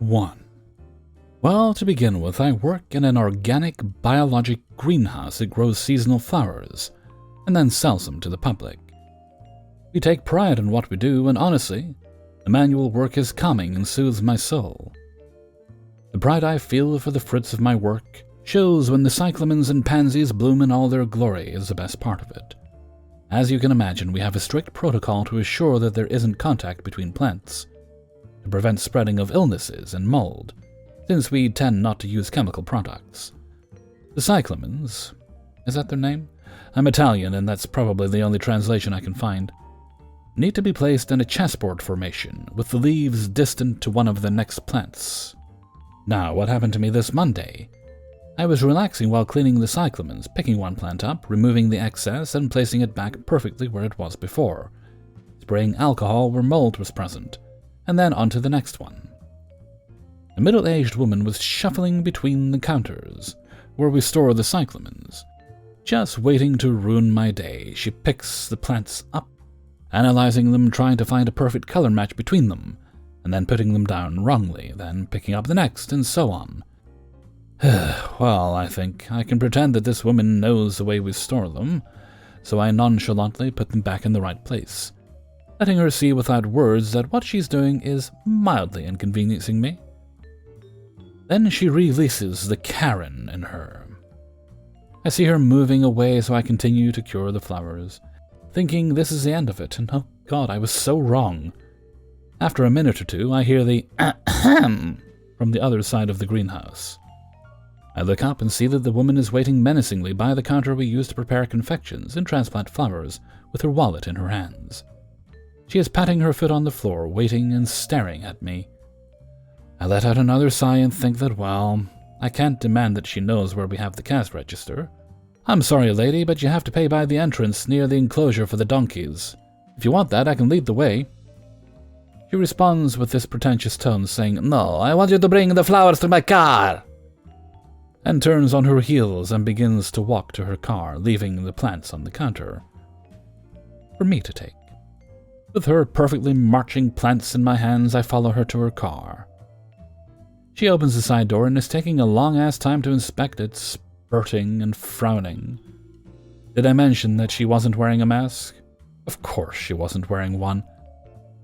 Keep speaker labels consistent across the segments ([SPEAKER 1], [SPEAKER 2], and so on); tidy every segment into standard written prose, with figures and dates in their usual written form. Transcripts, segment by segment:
[SPEAKER 1] 1. Well, to begin with, I work in an organic biologic greenhouse that grows seasonal flowers and then sells them to the public. We take pride in what we do, and honestly, the manual work is calming and soothes my soul. The pride I feel for the fruits of my work shows when the cyclamens and pansies bloom in all their glory is the best part of it. As you can imagine, we have a strict protocol to assure that there isn't contact between plants, to prevent spreading of illnesses and mold, since we tend not to use chemical products. The cyclamens, is that their name? I'm Italian, and that's probably the only translation I can find, need to be placed in a chessboard formation, with the leaves distant to one of the next plants. Now, what happened to me this Monday? I was relaxing while cleaning the cyclamens, picking one plant up, removing the excess, and placing it back perfectly where it was before, spraying alcohol where mold was present, and then onto the next one. A middle-aged woman was shuffling between the counters, where we store the cyclamens, just waiting to ruin my day. She picks the plants up, analyzing them, trying to find a perfect color match between them, and then putting them down wrongly, then picking up the next, and so on. Well, I think I can pretend that this woman knows the way we store them, so I nonchalantly put them back in the right place, letting her see without words that what she's doing is mildly inconveniencing me. Then she releases the Karen in her. I see her moving away, so I continue to cure the flowers, thinking this is the end of it, and oh God, I was so wrong. After a minute or two, I hear the ahem from the other side of the greenhouse. I look up and see that the woman is waiting menacingly by the counter we use to prepare confections and transplant flowers, with her wallet in her hands. She is patting her foot on the floor, waiting and staring at me. I let out another sigh and think that, well, I can't demand that she knows where we have the cash register. I'm sorry, lady, but you have to pay by the entrance near the enclosure for the donkeys. If you want that, I can lead the way. She responds with this pretentious tone, saying, "No, I want you to bring the flowers to my car," and turns on her heels and begins to walk to her car, leaving the plants on the counter for me to take. With her perfectly marching plants in my hands, I follow her to her car. She opens the side door and is taking a long-ass time to inspect it, spurting and frowning. Did I mention that she wasn't wearing a mask? Of course she wasn't wearing one.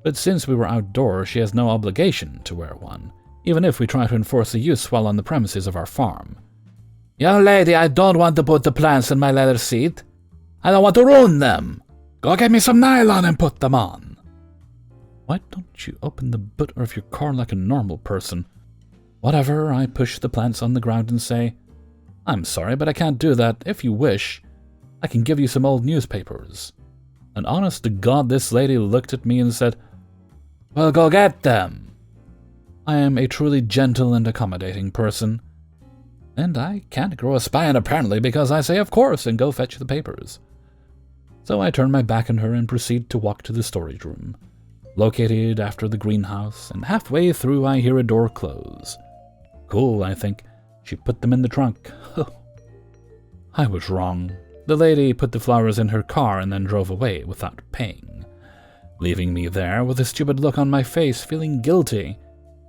[SPEAKER 1] But since we were outdoors, she has no obligation to wear one, even if we try to enforce the use while on the premises of our farm. "Young lady, I don't want to put the plants in my leather seat. I don't want to ruin them. Go get me some nylon and put them on." Why don't you open the boot of your car like a normal person? Whatever, I push the plants on the ground and say, "I'm sorry, but I can't do that. If you wish, I can give you some old newspapers." And honest to God, this lady looked at me and said, "Well, go get them." I am a truly gentle and accommodating person, and I can't grow a spine apparently because I say of course and go fetch the papers. So I turn my back on her and proceed to walk to the storage room, located after the greenhouse, and halfway through I hear a door close. Cool, I think. She put them in the trunk. I was wrong. The lady put the flowers in her car and then drove away without paying, leaving me there with a stupid look on my face, feeling guilty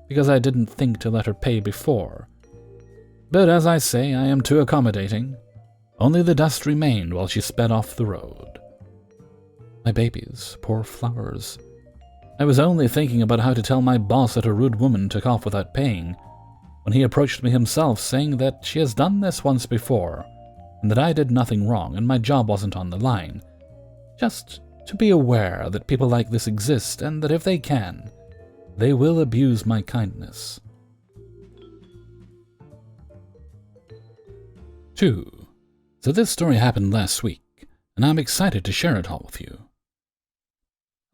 [SPEAKER 1] because I didn't think to let her pay before. But as I say, I am too accommodating. Only the dust remained while she sped off the road. My babies, poor flowers. I was only thinking about how to tell my boss that a rude woman took off without paying, when he approached me himself, saying that she has done this once before, and that I did nothing wrong and my job wasn't on the line. Just to be aware that people like this exist, and that if they can, they will abuse my kindness. 2. So this story happened last week, and I'm excited to share it all with you.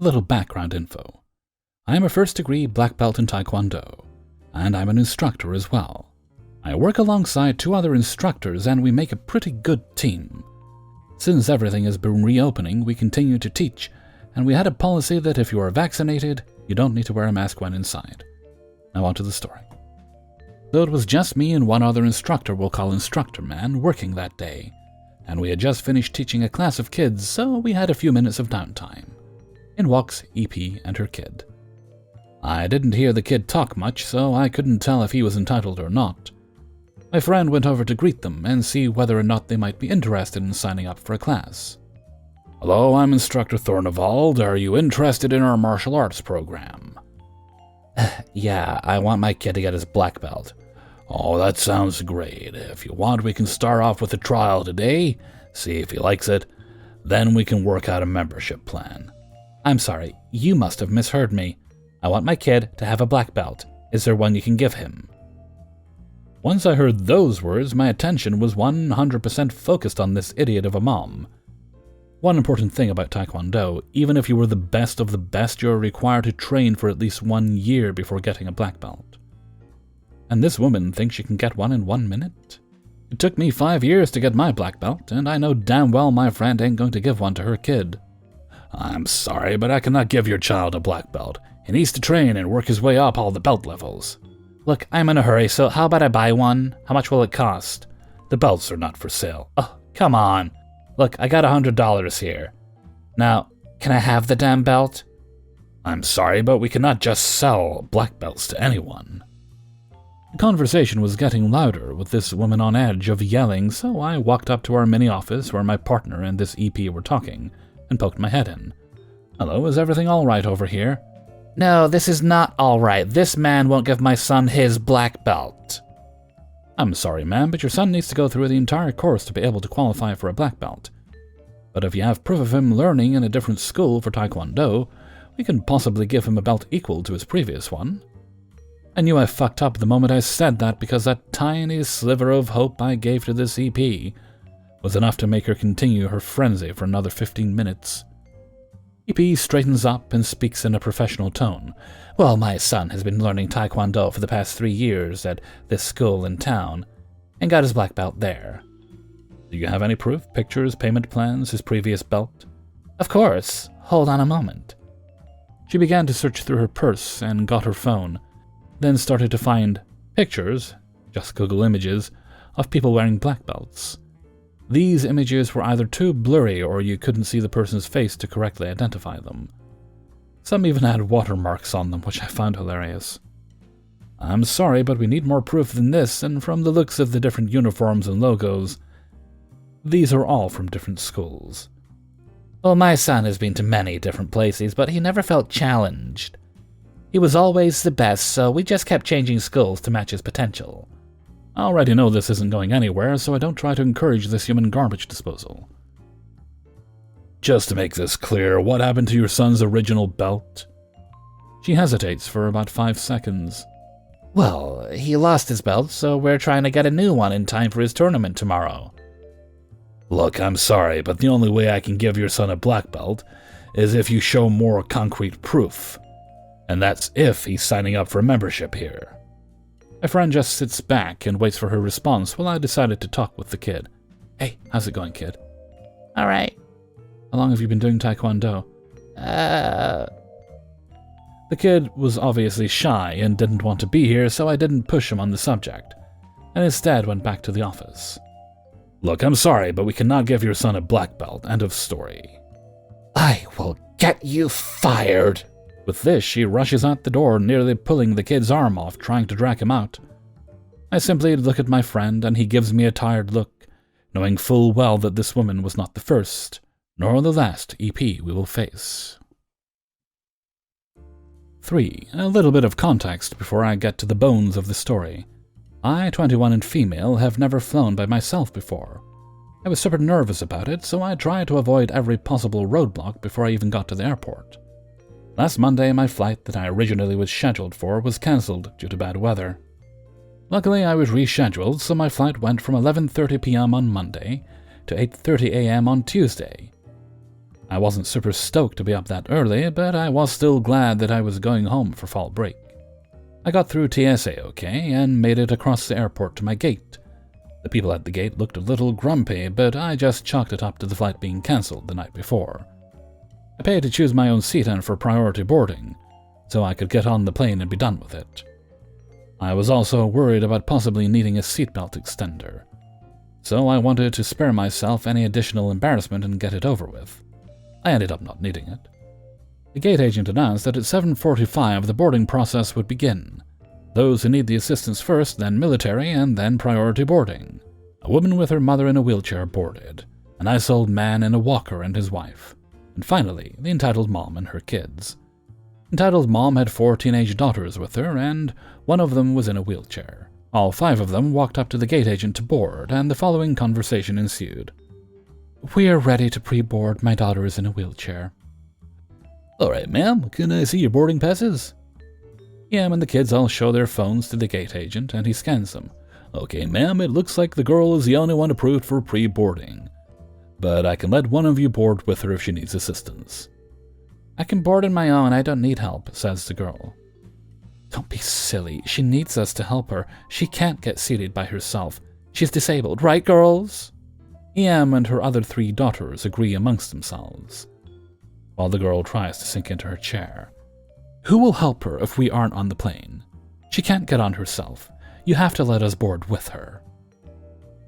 [SPEAKER 1] A little background info. I am a first-degree black belt in Taekwondo, and I'm an instructor as well. I work alongside 2 other instructors, and we make a pretty good team. Since everything has been reopening, we continue to teach, and we had a policy that if you are vaccinated, you don't need to wear a mask when inside. Now on to the story. Though it was just me and one other instructor we'll call Instructor Man working that day, and we had just finished teaching a class of kids, so we had a few minutes of downtime. In walks EP and her kid. I didn't hear the kid talk much, so I couldn't tell if he was entitled or not. My friend went over to greet them and see whether or not they might be interested in signing up for a class. "Hello, I'm Instructor Thornevald. Are you interested in our martial arts program?" "Yeah, I want my kid to get his black belt." "Oh, that sounds great. If you want, we can start off with a trial today, see if he likes it. Then we can work out a membership plan." "I'm sorry, you must have misheard me. I want my kid to have a black belt. Is there one you can give him?" Once I heard those words, my attention was 100% focused on this idiot of a mom. One important thing about Taekwondo, even if you were the best of the best, you're required to train for at least 1 year before getting a black belt. And this woman thinks she can get one in 1 minute? It took me 5 years to get my black belt, and I know damn well my friend ain't going to give one to her kid. "I'm sorry, but I cannot give your child a black belt. He needs to train and work his way up all the belt levels." "Look, I'm in a hurry, so how about I buy one? How much will it cost?" "The belts are not for sale." "Oh, come on. Look, I got $100 here. Now, can I have the damn belt?" "I'm sorry, but we cannot just sell black belts to anyone." The conversation was getting louder, with this woman on edge of yelling, so I walked up to our mini office where my partner and this EP were talking, and poked my head in. "Hello, is everything all right over here?" "No, this is not all right. This man won't give my son his black belt." "I'm sorry, ma'am, but your son needs to go through the entire course to be able to qualify for a black belt. But if you have proof of him learning in a different school for Taekwondo, we can possibly give him a belt equal to his previous one." I knew I fucked up the moment I said that, because that tiny sliver of hope I gave to this EP was enough to make her continue her frenzy for another 15 minutes. EP straightens up and speaks in a professional tone. "Well, my son has been learning Taekwondo for the past 3 years at this school in town, and got his black belt there." "Do you have any proof? Pictures, payment plans, his previous belt?" "Of course. Hold on a moment." She began to search through her purse and got her phone, then started to find pictures, just Google images, of people wearing black belts. These images were either too blurry or you couldn't see the person's face to correctly identify them. Some even had watermarks on them, which I found hilarious. "I'm sorry, but we need more proof than this, and from the looks of the different uniforms and logos, these are all from different schools." "Well, my son has been to many different places, but he never felt challenged. He was always the best, so we just kept changing schools to match his potential." "I already know this isn't going anywhere, so I don't try to encourage this human garbage disposal." "Just to make this clear, what happened to your son's original belt?" She hesitates for about 5 seconds. "Well, he lost his belt, so we're trying to get a new one in time for his tournament tomorrow." "Look, I'm sorry, but the only way I can give your son a black belt is if you show more concrete proof. And that's if he's signing up for membership here." My friend just sits back and waits for her response while I decided to talk with the kid. "Hey, how's it going, kid?" "All right." "How long have you been doing Taekwondo?" The kid was obviously shy and didn't want to be here, so I didn't push him on the subject, and instead went back to the office. "Look, I'm sorry, but we cannot give your son a black belt. End of story." "I will get you fired." With this, she rushes out the door, nearly pulling the kid's arm off, trying to drag him out. I simply look at my friend, and he gives me a tired look, knowing full well that this woman was not the first, nor the last EP we will face. 3. A little bit of context before I get to the bones of the story. I, 21 and female, have never flown by myself before. I was super nervous about it, so I tried to avoid every possible roadblock before I even got to the airport. Last Monday, my flight that I originally was scheduled for was cancelled due to bad weather. Luckily, I was rescheduled, so my flight went from 11:30 p.m. on Monday to 8:30 a.m. on Tuesday. I wasn't super stoked to be up that early, but I was still glad that I was going home for fall break. I got through TSA okay and made it across the airport to my gate. The people at the gate looked a little grumpy, but I just chalked it up to the flight being cancelled the night before. I paid to choose my own seat and for priority boarding, so I could get on the plane and be done with it. I was also worried about possibly needing a seatbelt extender, so I wanted to spare myself any additional embarrassment and get it over with. I ended up not needing it. The gate agent announced that at 7:45 the boarding process would begin. Those who need the assistance first, then military, and then priority boarding. A woman with her mother in a wheelchair boarded. A nice old man in a walker and his wife. And finally, the entitled mom and her kids. Entitled mom had 4 teenage daughters with her, and one of them was in a wheelchair. All 5 of them walked up to the gate agent to board, and the following conversation ensued. "We are ready to pre-board. My daughter is in a wheelchair." "All right, ma'am. Can I see your boarding passes?" EM and the kids all show their phones to the gate agent, and he scans them. "Okay, ma'am, it looks like the girl is the only one approved for pre-boarding. But I can let one of you board with her if she needs assistance." "I can board on my own. I don't need help," says the girl. "Don't be silly. She needs us to help her. She can't get seated by herself. She's disabled, right, girls?" EM and her other 3 daughters agree amongst themselves, while the girl tries to sink into her chair. "Who will help her if we aren't on the plane? She can't get on herself. You have to let us board with her."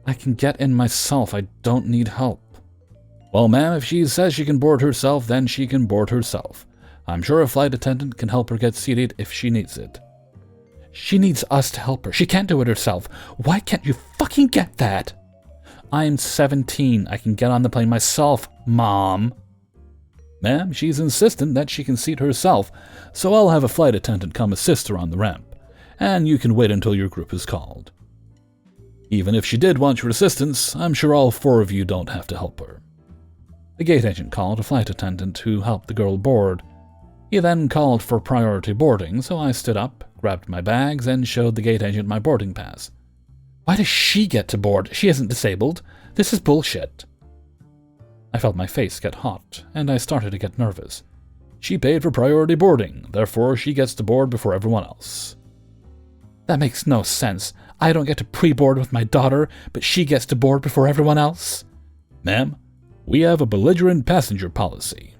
[SPEAKER 1] "I can get in myself. I don't need help." "Well, ma'am, if she says she can board herself, then she can board herself. I'm sure a flight attendant can help her get seated if she needs it." "She needs us to help her. She can't do it herself. Why can't you fucking get that?" "I'm 17. I can get on the plane myself, Mom." "Ma'am, she's insistent that she can seat herself, so I'll have a flight attendant come assist her on the ramp, and you can wait until your group is called. Even if she did want your assistance, I'm sure all 4 of you don't have to help her." The gate agent called a flight attendant who helped the girl board. He then called for priority boarding, so I stood up, grabbed my bags, and showed the gate agent my boarding pass. "Why does she get to board? She isn't disabled. This is bullshit." I felt my face get hot, and I started to get nervous. "She paid for priority boarding, therefore she gets to board before everyone else." "That makes no sense. I don't get to pre-board with my daughter, but she gets to board before everyone else." "Ma'am, we have a belligerent passenger policy.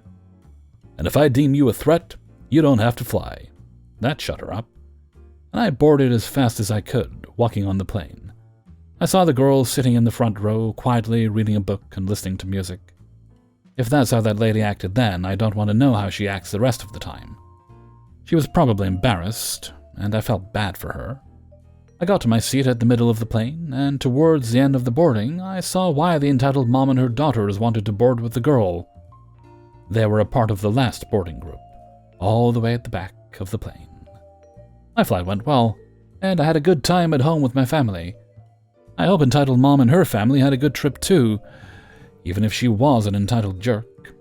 [SPEAKER 1] And if I deem you a threat, you don't have to fly." That shut her up. And I boarded as fast as I could, walking on the plane. I saw the girl sitting in the front row, quietly reading a book and listening to music. If that's how that lady acted then, I don't want to know how she acts the rest of the time. She was probably embarrassed, and I felt bad for her. I got to my seat at the middle of the plane, and towards the end of the boarding, I saw why the entitled mom and her daughters wanted to board with the girl. They were a part of the last boarding group, all the way at the back of the plane. My flight went well, and I had a good time at home with my family. I hope entitled mom and her family had a good trip too, even if she was an entitled jerk.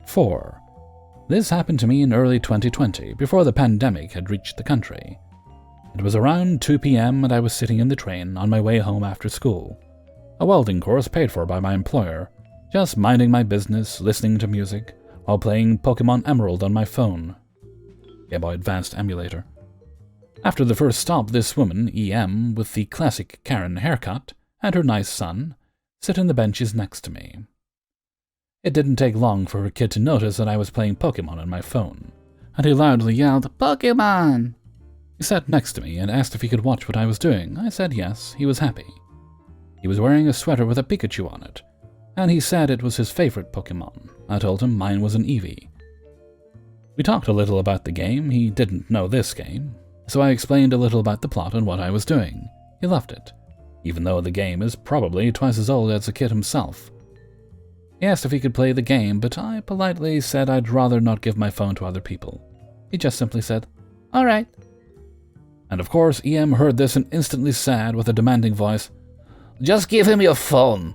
[SPEAKER 1] 4. This happened to me in early 2020, before the pandemic had reached the country. It was around 2 p.m. and I was sitting in the train on my way home after school. A welding course paid for by my employer, just minding my business, listening to music, while playing Pokemon Emerald on my phone. Game Boy Advanced emulator. After the first stop, this woman, EM, with the classic Karen haircut, and her nice son, sit in the benches next to me. It didn't take long for her kid to notice that I was playing Pokemon on my phone, and he loudly yelled, "Pokemon!" He sat next to me and asked if he could watch what I was doing. I said yes, he was happy. He was wearing a sweater with a Pikachu on it, and he said it was his favorite Pokemon. I told him mine was an Eevee. We talked a little about the game. He didn't know this game, so I explained a little about the plot and what I was doing. He loved it, even though the game is probably twice as old as the kid himself. He asked if he could play the game, but I politely said I'd rather not give my phone to other people. He just simply said, "All right." And of course, EM heard this and instantly said with a demanding voice, "Just give him your phone."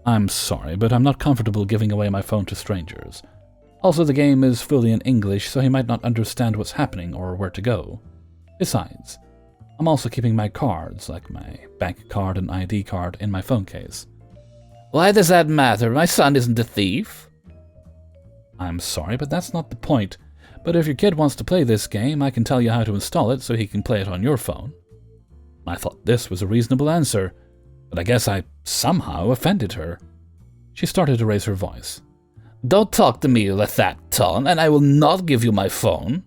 [SPEAKER 1] I'm sorry, but I'm not comfortable giving away my phone to strangers. Also, the game is fully in English, so he might not understand what's happening or where to go. Besides, I'm also keeping my cards, like my bank card and ID card, in my phone case. "Why does that matter? My son isn't a thief." I'm sorry, but that's not the point. But if your kid wants to play this game, I can tell you how to install it so he can play it on your phone. I thought this was a reasonable answer, but I guess I somehow offended her. She started to raise her voice. "Don't talk to me with that tone, and I will not give you my phone."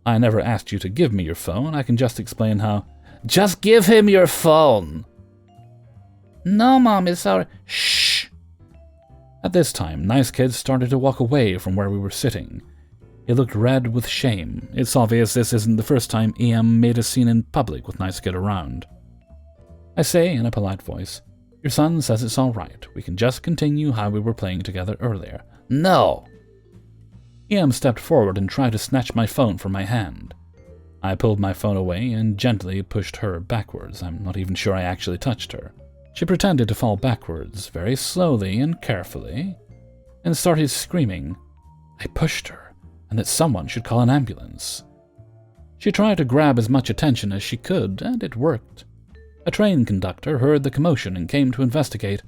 [SPEAKER 1] I never asked you to give me your phone. I can just explain how. "Just give him your phone." "No, Mom, it's our..." "Shh." At this time, Nice Kid started to walk away from where we were sitting. He looked red with shame. It's obvious this isn't the first time EM made a scene in public with Nice Kid around. I say in a polite voice, "Your son says it's all right. We can just continue how we were playing together earlier." "No!" EM stepped forward and tried to snatch my phone from my hand. I pulled my phone away and gently pushed her backwards. I'm not even sure I actually touched her. She pretended to fall backwards, very slowly and carefully, and started screaming. I pushed her, and that someone should call an ambulance. She tried to grab as much attention as she could, and it worked. A train conductor heard the commotion and came to investigate,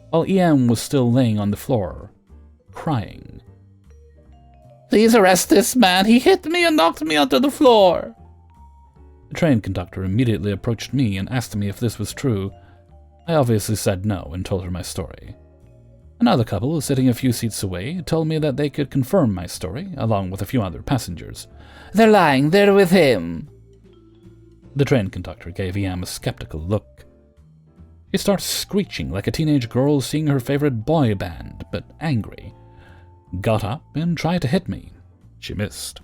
[SPEAKER 1] while EM was still laying on the floor, crying. "Please arrest this man. He hit me and knocked me onto the floor." The train conductor immediately approached me and asked me if this was true. I obviously said no and told her my story. Another couple, sitting a few seats away, told me that they could confirm my story, along with a few other passengers. "They're lying. They're with him." The train conductor gave EM a skeptical look. She starts screeching like a teenage girl seeing her favorite boy band, but angry. Got up and tried to hit me. She missed.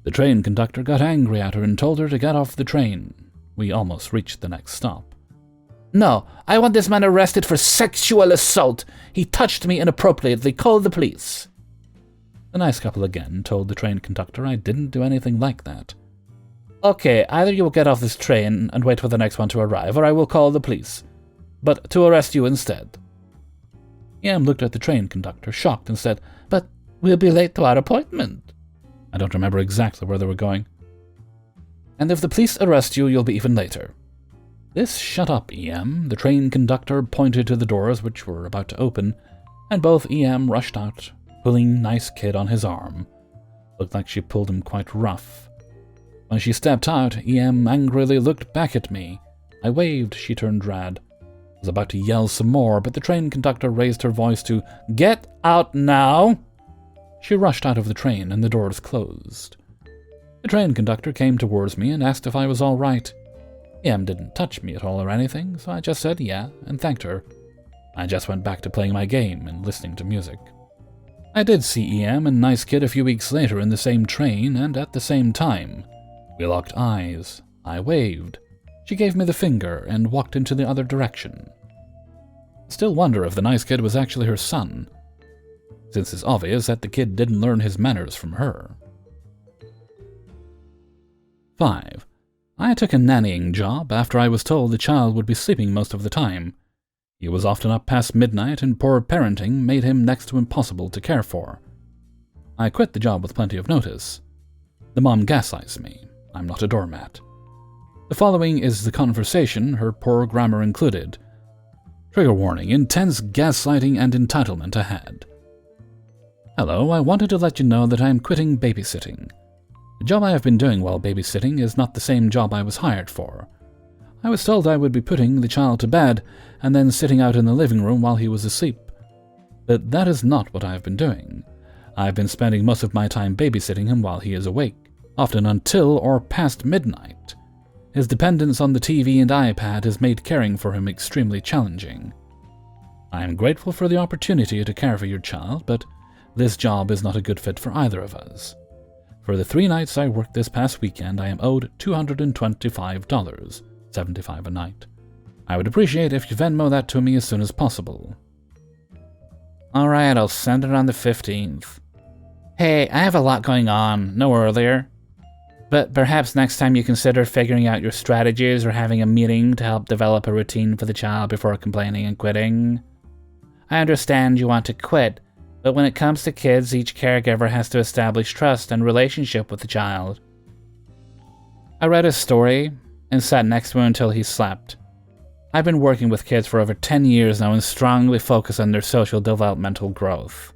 [SPEAKER 1] The train conductor got angry at her and told her to get off the train. We almost reached the next stop. "No, I want this man arrested for sexual assault. He touched me inappropriately. Call the police." The nice couple again told the train conductor I didn't do anything like that. "Okay, either you will get off this train and wait for the next one to arrive, or I will call the police. But to arrest you instead." EM looked at the train conductor, shocked, and said, "But we'll be late to our appointment." I don't remember exactly where they were going. "And if the police arrest you, you'll be even later." This shut up EM. The train conductor pointed to the doors, which were about to open, and both EM rushed out, pulling Nice Kid on his arm. Looked like she pulled him quite rough. When she stepped out, EM angrily looked back at me. I waved. She turned red. I was about to yell some more, but the train conductor raised her voice to, "Get out now!" She rushed out of the train, and the doors closed. The train conductor came towards me and asked if I was all right. EM didn't touch me at all or anything, so I just said yeah and thanked her. I just went back to playing my game and listening to music. I did see EM and Nice Kid a few weeks later in the same train and at the same time. We locked eyes. I waved. She gave me the finger and walked into the other direction. I still wonder if the Nice Kid was actually her son, since it's obvious that the kid didn't learn his manners from her. 5. I took a nannying job after I was told the child would be sleeping most of the time. He was often up past midnight, and poor parenting made him next to impossible to care for. I quit the job with plenty of notice. The mom gaslights me. I'm not a doormat. The following is the conversation, her poor grammar included. Trigger warning, intense gaslighting and entitlement ahead. "Hello, I wanted to let you know that I am quitting babysitting. The job I have been doing while babysitting is not the same job I was hired for. I was told I would be putting the child to bed and then sitting out in the living room while he was asleep. But that is not what I have been doing. I have been spending most of my time babysitting him while he is awake, often until or past midnight. His dependence on the TV and iPad has made caring for him extremely challenging. I am grateful for the opportunity to care for your child, but this job is not a good fit for either of us. For the 3 nights I worked this past weekend, I am owed $225, $75 a night. I would appreciate if you Venmo that to me as soon as possible." "Alright, I'll send it on the 15th. Hey, I have a lot going on, no earlier. But perhaps next time you consider figuring out your strategies or having a meeting to help develop a routine for the child before complaining and quitting. I understand you want to quit, but when it comes to kids, each caregiver has to establish trust and relationship with the child." I read his story and sat next to him until he slept. I've been working with kids for over 10 years now and strongly focus on their social developmental growth.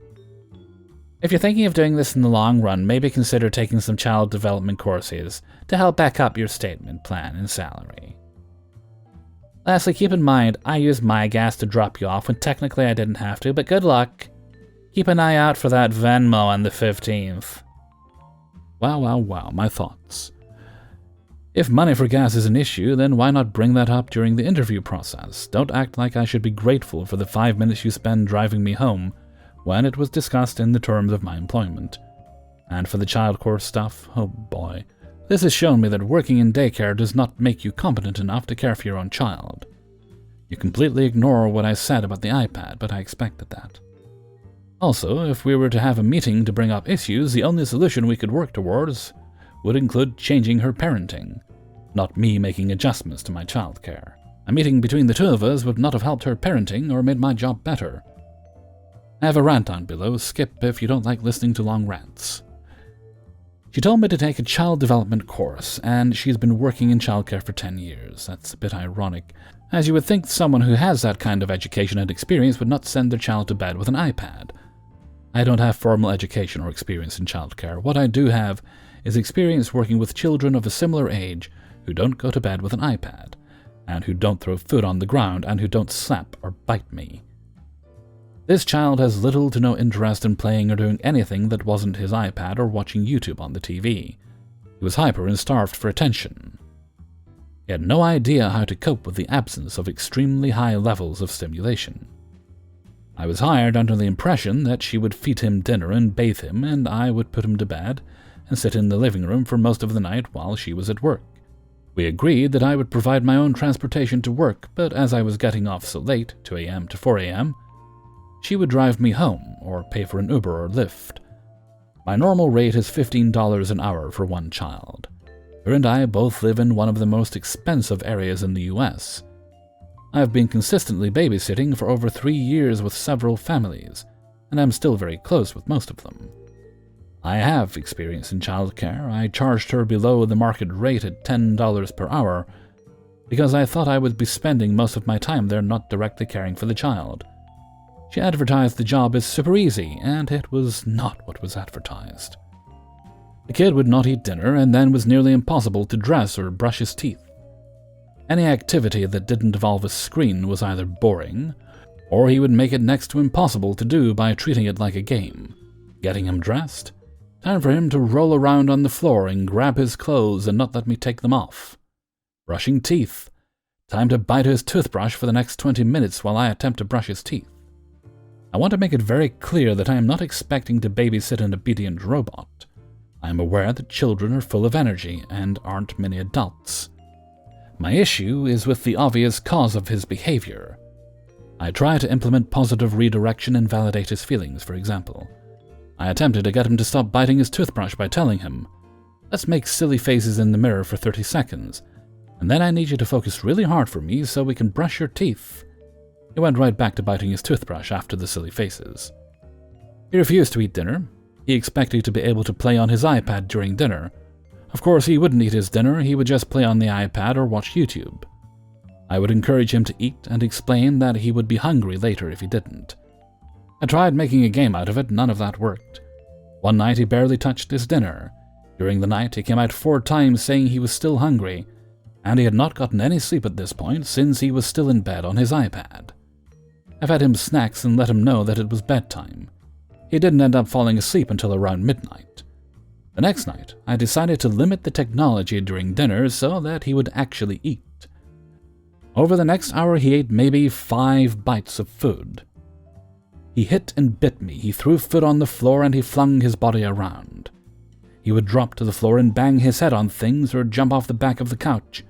[SPEAKER 1] If you're thinking of doing this in the long run, maybe consider taking some child development courses to help back up your statement plan and salary. Lastly, keep in mind, I used my gas to drop you off when technically I didn't have to, but good luck. Keep an eye out for that Venmo on the 15th. Wow, my thoughts. If money for gas is an issue, then why not bring that up during the interview process? Don't act like I should be grateful for the 5 minutes you spend driving me home, when it was discussed in the terms of my employment. And for the childcare stuff, oh boy, this has shown me that working in daycare does not make you competent enough to care for your own child. You completely ignore what I said about the iPad, but I expected that. Also, if we were to have a meeting to bring up issues, the only solution we could work towards would include changing her parenting, not me making adjustments to my childcare. A meeting between the two of us would not have helped her parenting or made my job better. I have a rant down below. Skip if you don't like listening to long rants. She told me to take a child development course, and she's been working in childcare for 10 years. That's a bit ironic, as you would think someone who has that kind of education and experience would not send their child to bed with an iPad. I don't have formal education or experience in childcare. What I do have is experience working with children of a similar age who don't go to bed with an iPad, and who don't throw food on the ground, and who don't slap or bite me. This child has little to no interest in playing or doing anything that wasn't his iPad or watching YouTube on the TV. He was hyper and starved for attention. He had no idea how to cope with the absence of extremely high levels of stimulation. I was hired under the impression that she would feed him dinner and bathe him, and I would put him to bed and sit in the living room for most of the night while she was at work. We agreed that I would provide my own transportation to work, but as I was getting off so late, 2 a.m. to 4 a.m., she would drive me home or pay for an Uber or Lyft. My normal rate is $15 an hour for one child. Her and I both live in one of the most expensive areas in the US. I have been consistently babysitting for over 3 years with several families, and I'm still very close with most of them. I have experience in childcare. I charged her below the market rate at $10 per hour because I thought I would be spending most of my time there not directly caring for the child. She advertised the job as super easy, and it was not what was advertised. The kid would not eat dinner, and then was nearly impossible to dress or brush his teeth. Any activity that didn't involve a screen was either boring, or he would make it next to impossible to do by treating it like a game. Getting him dressed? Time for him to roll around on the floor and grab his clothes and not let me take them off. Brushing teeth? Time to bite his toothbrush for the next 20 minutes while I attempt to brush his teeth. I want to make it very clear that I am not expecting to babysit an obedient robot. I am aware that children are full of energy and aren't many adults. My issue is with the obvious cause of his behavior. I try to implement positive redirection and validate his feelings, for example. I attempted to get him to stop biting his toothbrush by telling him, "Let's make silly faces in the mirror for 30 seconds, and then I need you to focus really hard for me so we can brush your teeth." He went right back to biting his toothbrush after the silly faces. He refused to eat dinner. He expected to be able to play on his iPad during dinner. Of course, he wouldn't eat his dinner, he would just play on the iPad or watch YouTube. I would encourage him to eat and explain that he would be hungry later if he didn't. I tried making a game out of it, none of that worked. One night he barely touched his dinner. During the night he came out 4 times saying he was still hungry, and he had not gotten any sleep at this point since he was still in bed on his iPad. I fed him snacks and let him know that it was bedtime. He didn't end up falling asleep until around midnight. The next night, I decided to limit the technology during dinner so that he would actually eat. Over the next hour, he ate maybe 5 bites of food. He hit and bit me, he threw food on the floor, and he flung his body around. He would drop to the floor and bang his head on things or jump off the back of the couch.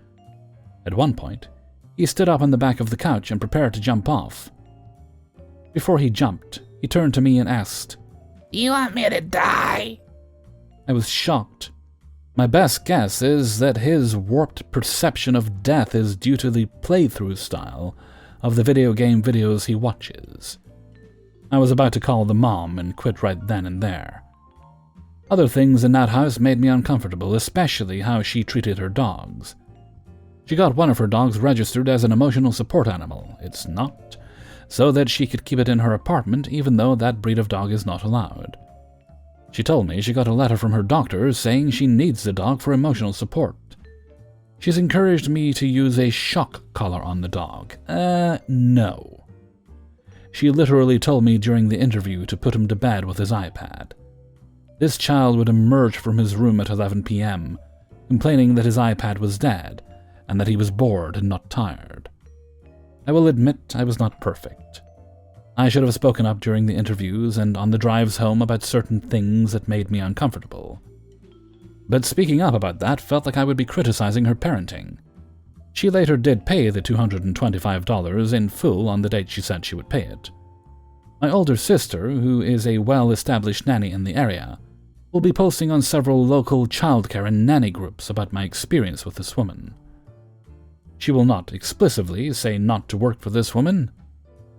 [SPEAKER 1] At one point, he stood up on the back of the couch and prepared to jump off. Before he jumped, he turned to me and asked, "Do you want me to die?" I was shocked. My best guess is that his warped perception of death is due to the playthrough style of the video game videos he watches. I was about to call the mom and quit right then and there. Other things in that house made me uncomfortable, especially how she treated her dogs. She got one of her dogs registered as an emotional support animal. It's not, so that she could keep it in her apartment even though that breed of dog is not allowed. She told me she got a letter from her doctor saying she needs the dog for emotional support. She's encouraged me to use a shock collar on the dog. No. She literally told me during the interview to put him to bed with his iPad. This child would emerge from his room at 11 p.m., complaining that his iPad was dead and that he was bored and not tired. I will admit I was not perfect. I should have spoken up during the interviews and on the drives home about certain things that made me uncomfortable. But speaking up about that felt like I would be criticizing her parenting. She later did pay the $225 in full on the date she said she would pay it. My older sister, who is a well-established nanny in the area, will be posting on several local childcare and nanny groups about my experience with this woman. She will not explicitly say not to work for this woman,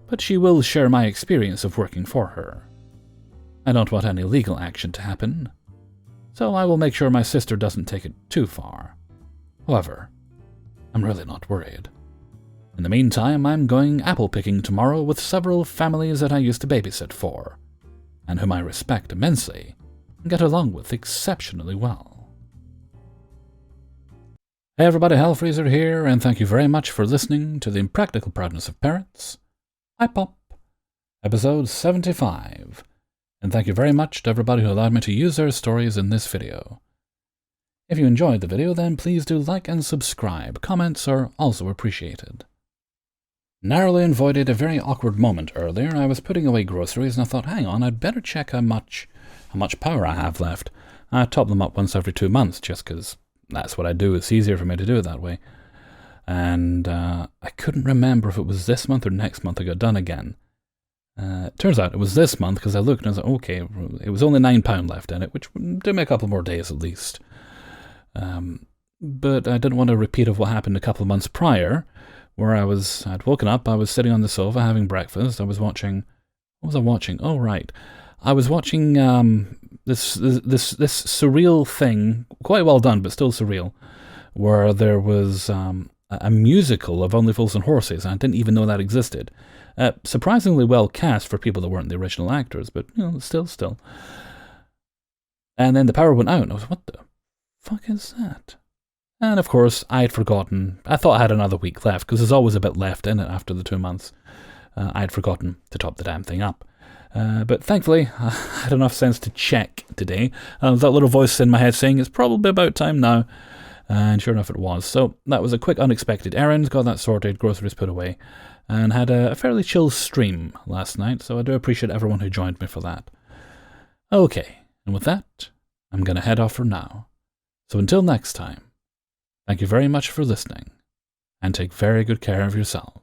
[SPEAKER 1] but she will share my experience of working for her. I don't want any legal action to happen, so I will make sure my sister doesn't take it too far. However, I'm really not worried. In the meantime, I'm going apple picking tomorrow with several families that I used to babysit for, and whom I respect immensely and get along with exceptionally well. Hey everybody, Hellfreezer here, and thank you very much for listening to the Impractical Proudness of Parents. Hi Pop, episode 75, and thank you very much to everybody who allowed me to use their stories in this video. If you enjoyed the video, then please do like and subscribe. Comments are also appreciated. Narrowly avoided a very awkward moment earlier. I was putting away groceries and I thought, hang on, I'd better check how much power I have left. I top them up once every 2 months just because that's what I do. It's easier for me to do it that way. And I couldn't remember if it was this month or next month I got done again. It turns out it was this month because I looked and I was like, okay, it was only £9 left in it, which would do me a couple more days at least. But I didn't want a repeat of what happened a couple of months prior, where I'd woken up, I was sitting on the sofa having breakfast, I was watching, what was I watching? Oh, right. I was watching this surreal thing, quite well done, but still surreal, where there was a musical of Only Fools and Horses, and I didn't even know that existed. Surprisingly well cast for people that weren't the original actors, but, you know, still. And then the power went out, and I was, what the fuck is that? And of course, I had forgotten. I thought I had another week left, because there's always a bit left in it after the 2 months. I had forgotten to top the damn thing up. But thankfully, I had enough sense to check today. That little voice in my head saying, it's probably about time now. And sure enough, it was. So that was a quick, unexpected errand, got that sorted, groceries put away, and had a fairly chill stream last night, so I do appreciate everyone who joined me for that. Okay, and with that, I'm going to head off for now. So until next time, thank you very much for listening, and take very good care of yourselves.